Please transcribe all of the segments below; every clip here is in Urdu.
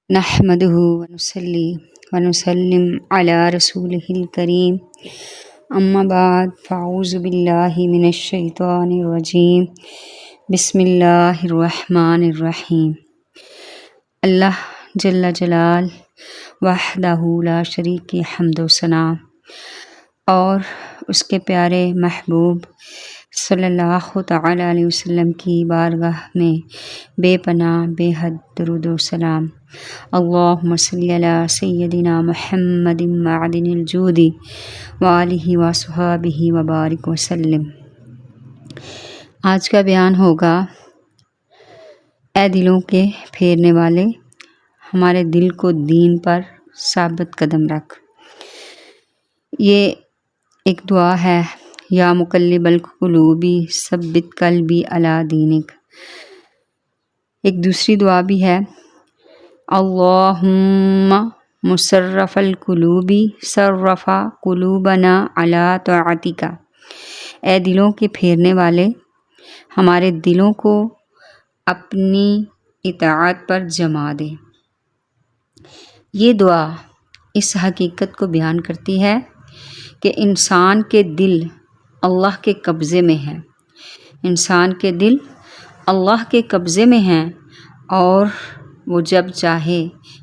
نحمده ونصلي ونسلم على رسوله الكريم اما بعد فاعوذ باللہ من الشیطان الرجیم بسم اللہ الرحمن الرحیم۔ اللہ جل جلال وحدہ لا شریک کی حمد و ثنا اور اس کے پیارے محبوب صلی اللہ تعالی علیہ وسلم کی بارگاہ میں بے پناہ بے حد درود و سلام۔ اللہم صلی علی سیدنا محمد معدن الجود وآلہ وصحبہ وبارک وسلم۔ آج کا بیان ہوگا اے دلوں کے پھیرنے والے، ہمارے دل کو دین پر ثابت قدم رکھ۔ یہ ایک دعا ہے، یا مقلب القلوب ثبت قلبی علی دینک۔ ایک دوسری دعا بھی ہے، اللہم مصرف القلوب صرف قلوبنا علی طاعتک۔ اے دلوں کے پھیرنے والے، ہمارے دلوں کو اپنی اطاعت پر جما دے۔ یہ دعا اس حقیقت کو بیان کرتی ہے کہ انسان کے دل اللہ کے قبضے میں ہیں، انسان کے دل اللہ کے قبضے میں ہیں اور وہ جب چاہے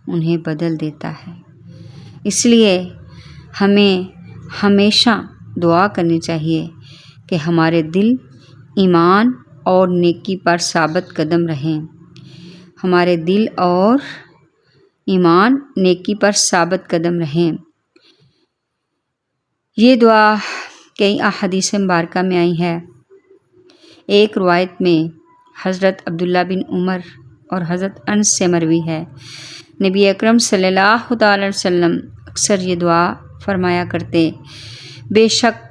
انہیں بدل دیتا ہے۔ اس لیے ہمیں ہمیشہ دعا کرنی چاہیے کہ ہمارے دل ایمان اور نیکی پر ثابت قدم رہیں، ہمارے دل اور ایمان نیکی پر ثابت قدم رہیں۔ یہ دعا کئی احادیث مبارکہ میں آئی ہے۔ ایک روایت میں حضرت عبداللہ بن عمر اور حضرت انس سے مروی ہے، نبی اکرم صلی اللہ تعالی وسلم اکثر یہ دعا فرمایا کرتے، بے شک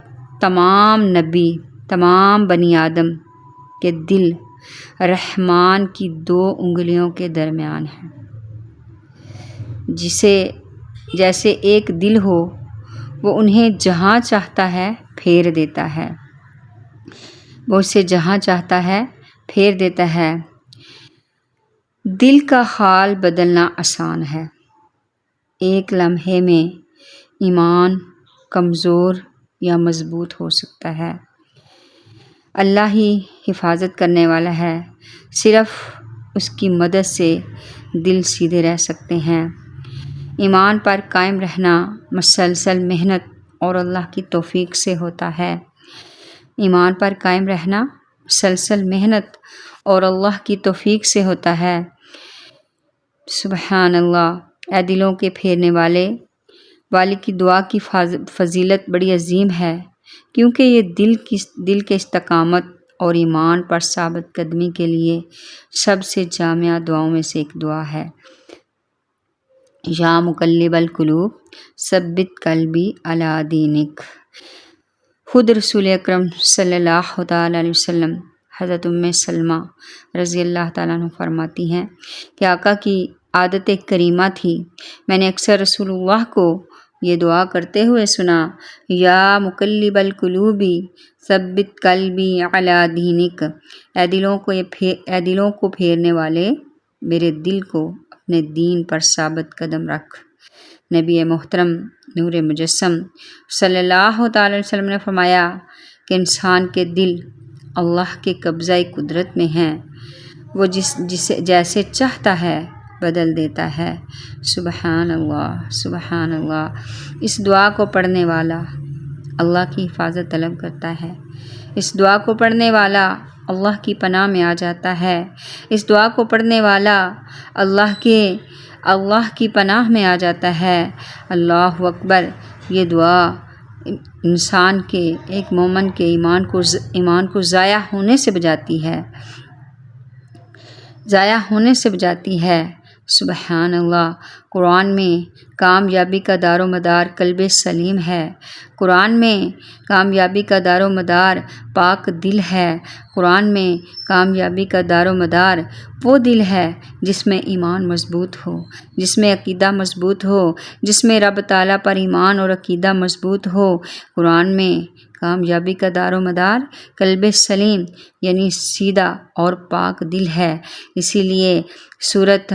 تمام نبی، تمام بنی آدم کے دل رحمان کی 2 انگلیوں کے درمیان ہیں۔ جیسے ایک دل ہو، وہ انہیں جہاں چاہتا ہے پھیر دیتا ہے، وہ اسے جہاں چاہتا ہے پھیر دیتا ہے۔ دل کا حال بدلنا آسان ہے، ایک لمحے میں ایمان کمزور یا مضبوط ہو سکتا ہے۔ اللہ ہی حفاظت کرنے والا ہے، صرف اس کی مدد سے دل سیدھے رہ سکتے ہیں۔ ایمان پر قائم رہنا مسلسل محنت اور اللہ کی توفیق سے ہوتا ہے۔ ایمان پر قائم رہنا مسلسل محنت اور اللہ کی توفیق سے ہوتا ہے۔ سبحان اللہ۔ اے دلوں کے پھیرنے والے کی دعا کی فضیلت بڑی عظیم ہے، کیونکہ یہ دل کے استقامت اور ایمان پر ثابت قدمی کے لیے سب سے جامع دعاؤں میں سے ایک دعا ہے۔ یا مقلب القلوب ثبت قلبی علی دینک۔ خود رسول اکرم صلی اللہ تعالی علیہ وسلم حضرت سلمہ رضی اللہ تعالیٰ عنہ فرماتی ہیں کہ آقا کی عادت کریمہ تھی، میں نے اکثر رسول اللہ کو یہ دعا کرتے ہوئے سنا، یا مقلب القلوب ثبت قلبی علی دینک۔ اے دلوں کو پھیرنے والے، میرے دل کو اپنے دین پر ثابت قدم رکھ۔ نبی محترم نور مجسم صلی اللہ تعالی علیہ وسلم نے فرمایا کہ انسان کے دل اللہ کے قبضہ قدرت میں ہیں، وہ جسے جیسے چاہتا ہے بدل دیتا ہے۔ سبحان اللہ، سبحان اللہ۔ اس دعا کو پڑھنے والا اللہ کی حفاظت طلب کرتا ہے، اس دعا کو پڑھنے والا اللہ کی پناہ میں آ جاتا ہے، اس دعا کو پڑھنے والا اللہ کی پناہ میں آ جاتا ہے۔ اللہ اکبر۔ یہ دعا انسان کے، ایک مومن کے ایمان کو ضائع ہونے سے بچاتی ہے۔ سبحان اللہ۔ قرآن میں کامیابی کا دار و مدار قلب سلیم ہے، قرآن میں کامیابی کا دار و مدار پاک دل ہے، قرآن میں کامیابی کا دار و مدار وہ دل ہے جس میں ایمان مضبوط ہو، جس میں عقیدہ مضبوط ہو، جس میں رب تعالیٰ پر ایمان اور عقیدہ مضبوط ہو۔ قرآن میں کامیابی کا دار و مدار قلب سلیم یعنی سیدھا اور پاک دل ہے۔ اسی لیے سورۃ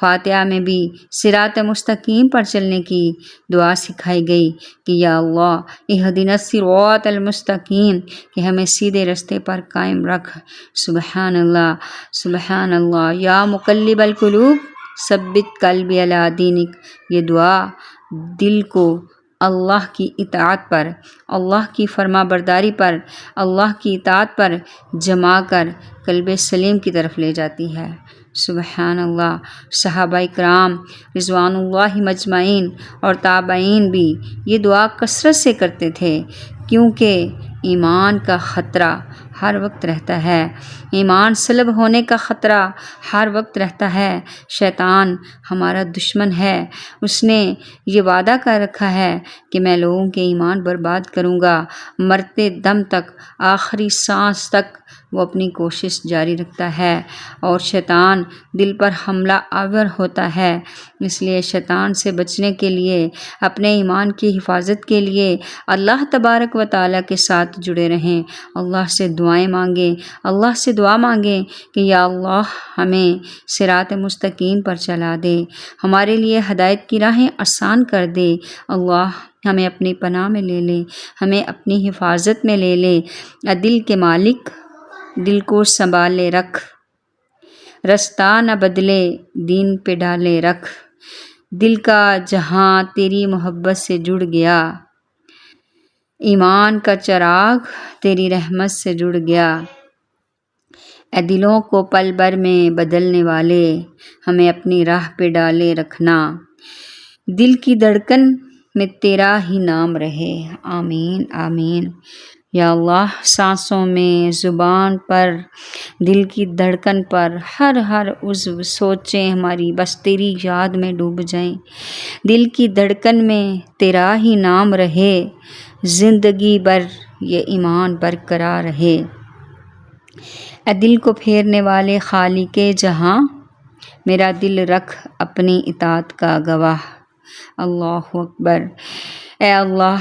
فاتحہ میں بھی صراط مستقیم پر چلنے کی دعا سکھائی گئی کہ یا اللہ اہدنا الصراط المستقیم، کہ ہمیں سیدھے راستے پر قائم رکھ۔ سبحان اللہ سبحان اللہ، یا مقلب القلوب ثبت قلبی علی دینک، یہ دعا دل کو اللہ کی اطاعت پر، اللہ کی فرما برداری پر، اللہ کی اطاعت پر جما کر قلب سلیم کی طرف لے جاتی ہے۔ سبحان اللہ۔ صحابہ کرام رضوان اللہ مجمعین اور تابعین بھی یہ دعا کثرت سے کرتے تھے، کیونکہ ایمان کا خطرہ ہر وقت رہتا ہے، ایمان سلب ہونے کا خطرہ ہر وقت رہتا ہے۔ شیطان ہمارا دشمن ہے، اس نے یہ وعدہ کر رکھا ہے کہ میں لوگوں کے ایمان برباد کروں گا۔ مرتے دم تک، آخری سانس تک وہ اپنی کوشش جاری رکھتا ہے اور شیطان دل پر حملہ آور ہوتا ہے۔ اس لیے شیطان سے بچنے کے لیے، اپنے ایمان کی حفاظت کے لیے اللہ تبارک و تعالیٰ کے ساتھ جڑے رہیں، اللہ سے دعائیں مانگیں، اللہ سے دعا مانگیں کہ یا اللہ ہمیں صراط مستقیم پر چلا دے، ہمارے لیے ہدایت کی راہیں آسان کر دے۔ اللہ ہمیں اپنی پناہ میں لے لے، ہمیں اپنی حفاظت میں لے لے۔ اے دل کے مالک، دل کو سنبھالے رکھ، رستہ نہ بدلے دین پہ ڈالے رکھ، دل کا جہاں تیری محبت سے جڑ گیا، ایمان کا چراغ تیری رحمت سے جڑ گیا۔ اے دلوں کو پل بھر میں بدلنے والے، ہمیں اپنی راہ پہ ڈالے رکھنا، دل کی دھڑکن میں تیرا ہی نام رہے۔ آمین آمین۔ یا اللہ سانسوں میں، زبان پر، دل کی دھڑکن پر ہر عضو سوچیں ہماری بس تیری یاد میں ڈوب جائیں، دل کی دھڑکن میں تیرا ہی نام رہے، زندگی بھر یہ ایمان برقرار رہے۔ اے دل کو پھیرنے والے خالق جہاں، میرا دل رکھ اپنی اطاعت کا گواہ۔ اللہ اکبر۔ اے اللہ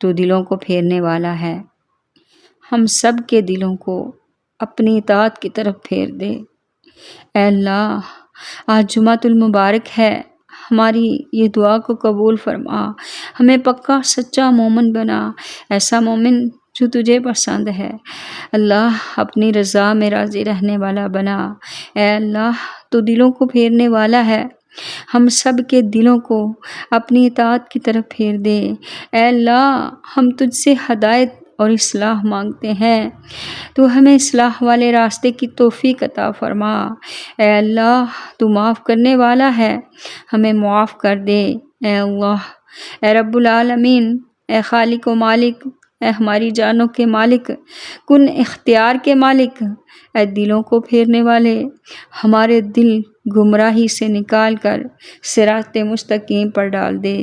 تو دلوں کو پھیرنے والا ہے، ہم سب کے دلوں کو اپنی اطاعت کی طرف پھیر دے۔ اے اللہ آج جمعۃ المبارک ہے، ہماری یہ دعا کو قبول فرما، ہمیں پکا سچا مومن بنا، ایسا مومن جو تجھے پسند ہے۔ اللہ اپنی رضا میں راضی رہنے والا بنا۔ اے اللہ تو دلوں کو پھیرنے والا ہے، ہم سب کے دلوں کو اپنی اطاعت کی طرف پھیر دے۔ اے اللہ ہم تجھ سے ہدایت اور اصلاح مانگتے ہیں، تو ہمیں اصلاح والے راستے کی توفیق عطا فرما۔ اے اللہ تو معاف کرنے والا ہے، ہمیں معاف کر دے۔ اے اللہ اے رب العالمین، اے خالق و مالک، اے ہماری جانوں کے مالک، کن اختیار کے مالک، اے دلوں کو پھیرنے والے، ہمارے دل گمراہی سے نکال کر صراط مستقیم پر ڈال دے۔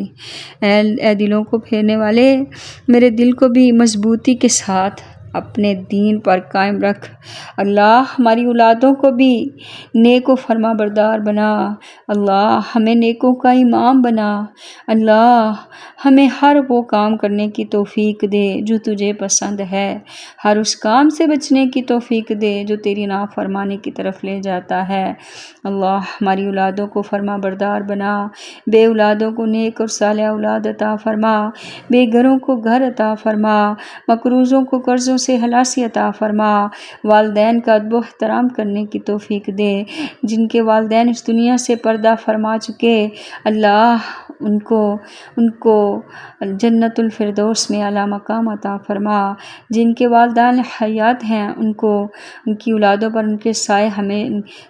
اے دلوں کو پھیرنے والے، میرے دل کو بھی مضبوطی کے ساتھ اپنے دین پر قائم رکھ۔ اللہ ہماری اولادوں کو بھی نیک و فرما بردار بنا۔ اللہ ہمیں نیکوں کا امام بنا۔ اللہ ہمیں ہر وہ کام کرنے کی توفیق دے جو تجھے پسند ہے، ہر اس کام سے بچنے کی توفیق دے جو تیری نافرمانی کی طرف لے جاتا ہے۔ اللہ ہماری اولادوں کو فرما بردار بنا، بے اولادوں کو نیک اور صالح اولاد عطا فرما، بے گھروں کو گھر عطا فرما، مقروضوں کو قرضوں سے خلاصی عطا فرما، والدین کا ادب و احترام کرنے کی توفیق دے، جن کے والدین اس دنیا سے پردہ فرما چکے، اللہ ان کو جنت الفردوس میں اعلیٰ مقام عطا فرما، جن کے والدین حیات ہیں ان کی اولادوں پر ان کے سائے ہمیں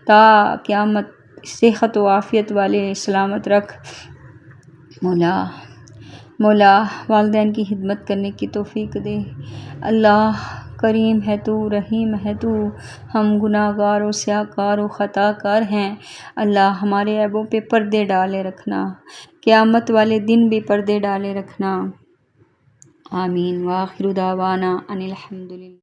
تا قیامت صحت و عافیت والے سلامت رکھ۔ مولا والدین کی خدمت کرنے کی توفیق دے۔ اللہ کریم ہے تو، رحیم ہے تو، ہم گناہ گار و سیاہ کار و خطا کار ہیں، اللہ ہمارے عیبوں پہ پردے ڈالے رکھنا، قیامت والے دن بھی پردے ڈالے رکھنا۔ آمین۔ وآخر دعوانا ان الحمد للہ۔